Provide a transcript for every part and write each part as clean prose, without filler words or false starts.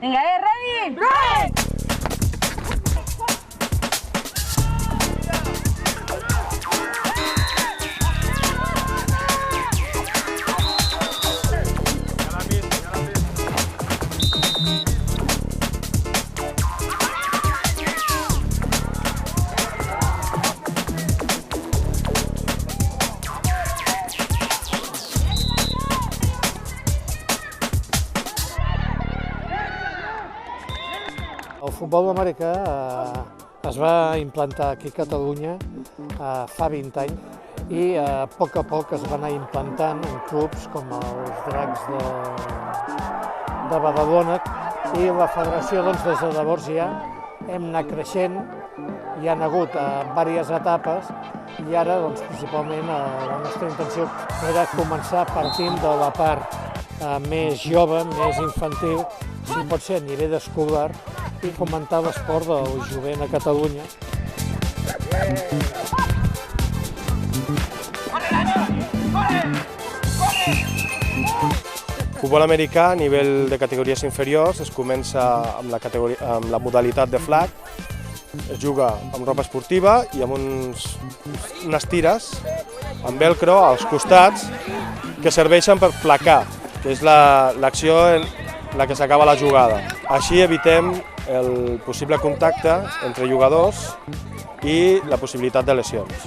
Vinga, ready? Break! El futbol americà es va implantar aquí a Catalunya fa 20 anys i a poc es va anar implantant en clubs com els Dracs de Badalona i la federació des de llavors ja hem anat creixent, hi ha hagut diverses etapes i ara principalment la nostra intenció era començar partint de la part més jove, més infantil, si pot ser a nivell escolar, i fomentar l'esport del jovent a Catalunya. Futbol americà a nivell de categories inferiors es comença amb la modalitat de flag, es juga amb roba esportiva i amb unes tires amb velcro als costats que serveixen per placar, que és l'acció en la que s'acaba la jugada. Així evitem el possible contacte entre jugadors i la possibilitat de lesions.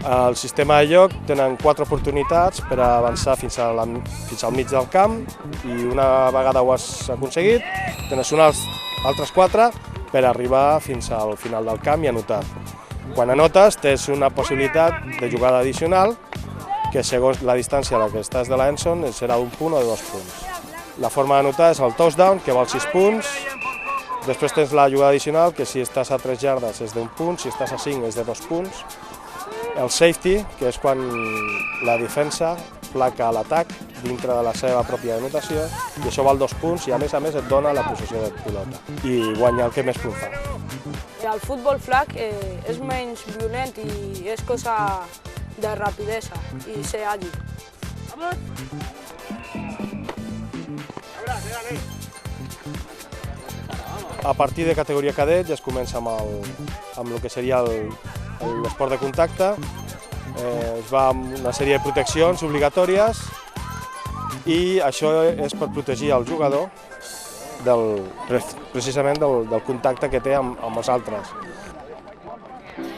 El sistema de joc tenen 4 oportunitats per avançar fins al mig del camp i una vegada ho has aconseguit, tens unes altres 4 per arribar fins al final del camp i anotar. Quan anotes tens una possibilitat de jugada addicional que segons la distància a la que estàs de l'endzone serà d'un punt o de 2 punts. La forma d'anotar és el touchdown, que val 6 punts. Després tens la jugada addicional, que si estàs a 3 yardes és d'1 punt, si estàs a 5 és de 2 punts. El safety, que és quan la defensa placa l'atac dintre de la seva pròpia anotació, i això val 2 punts i a més et dona la possessió de pilota. I guanya el que més punts fa. El futbol flag és menys violent i és cosa de rapidesa i ser àgil. A partir de categoria cadet ja es comença amb el que seria l'esport de contacte. Es va amb una sèrie de proteccions obligatòries i això és per protegir el jugador precisament del contacte que té amb els altres.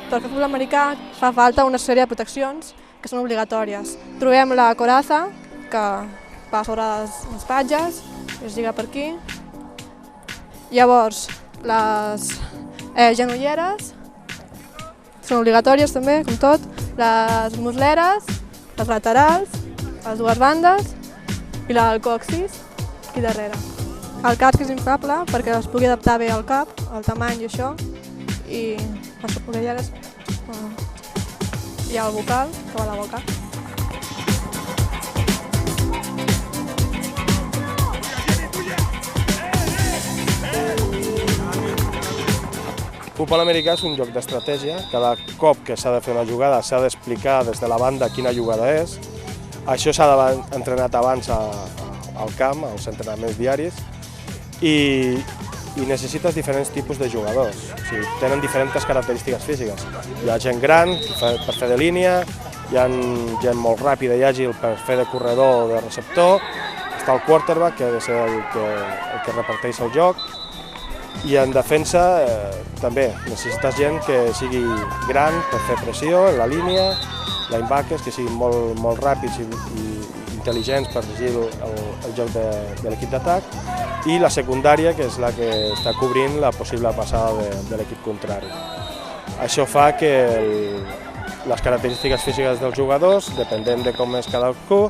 Per fer futbol americà fa falta una sèrie de proteccions que són obligatòries. Trobem la coraza, que va sobre les patges, es lliga per aquí. Llavors, les genolleres són obligatòries també, com tot. Les musleres, les laterals, les dues bandes i el coxis aquí darrere. El casc és inflable perquè es pugui adaptar bé al cap, al tamany i això. I les orelleres hi ha el vocal, que va a la boca. Futbol americà és un joc d'estratègia. Cada cop que s'ha de fer una jugada s'ha d'explicar des de la banda quina jugada és. Això s'ha entrenat abans al camp, als entrenaments diaris, i necessites diferents tipus de jugadors. O sigui, tenen diferents característiques físiques. Hi ha gent gran per fer de línia, hi ha gent molt ràpida i àgil per fer de corredor o de receptor, està el quarterback, que ha de ser el que reparteix el joc, i en defensa també necessites gent que sigui gran per fer pressió en la línia, linebackers que siguin molt ràpids i intel·ligents per llegir el joc de l'equip d'atac, i la secundària, que és la que està cobrint la possible passada de l'equip contrari. Això fa que les característiques físiques dels jugadors, depenent de com és cadascú,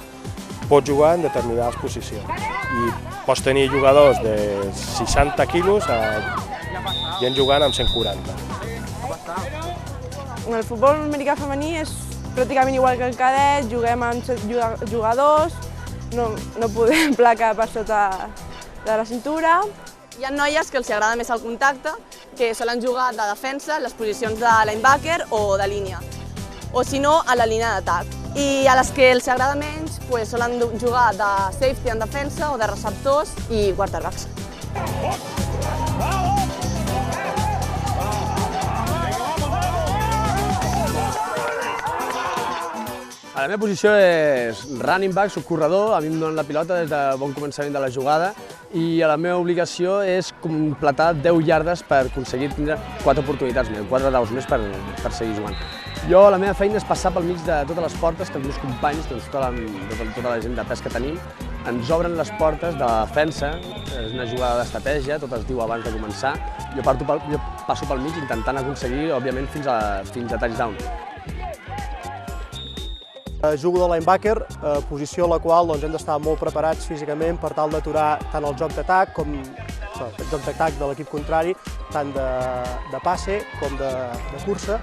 pot jugar en determinades posicions. I pots tenir jugadors de 60 quilos a gent jugant amb 140. El futbol americà femení és pràcticament igual que el cadet, juguem amb 7 jugadors, no podem placar per sota de la cintura. Hi ha noies que els agrada més el contacte, que solen jugar de defensa, les posicions de linebacker o de línia, o si no, a la línia d'atac. I a les que els agrada menys, solen jugar de safety en defensa o de receptors i quarterbacks. La meva posició és running back, soc corredor, a mi em donen la pilota des de bon començament de la jugada i la meva obligació és completar 10 yardes per aconseguir tindre 4 oportunitats més, 4 daus més per seguir jugant. Jo, la meva feina és passar pel mig de totes les portes que els meus companys, tota la gent de pes que tenim, ens obren les portes de la defensa, és una jugada d'estratègia, tot es diu abans de començar, jo passo pel mig intentant aconseguir, òbviament, fins a touchdown. Jugo de linebacker, posició a la qual hem d'estar molt preparats físicament per tal d'aturar tant el joc d'atac com el joc d'atac de l'equip contrari, tant de passe com de cursa.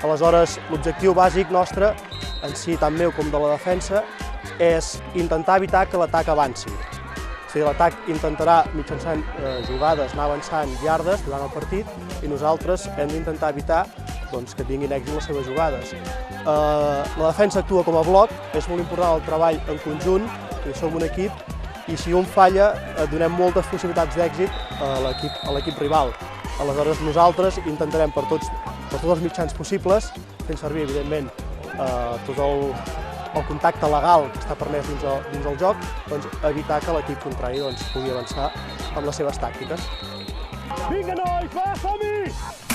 Aleshores, l'objectiu bàsic nostre, en si tant meu com de la defensa, és intentar evitar que l'atac avanci. És a dir, l'atac intentarà, mitjançant jugades, anar avançant llardes durant el partit i nosaltres hem d'intentar evitar que tinguin èxit les seves jugades. La defensa actua com a bloc, és molt important el treball en conjunt, que som un equip, i si un falla donem moltes possibilitats d'èxit a l'equip rival. Aleshores nosaltres intentarem per tots els mitjans possibles, fent servir evidentment tot el contacte legal que està permès dins el joc, evitar que l'equip contrari pugui avançar amb les seves tàctiques. Vinga, nois, va, som-hi!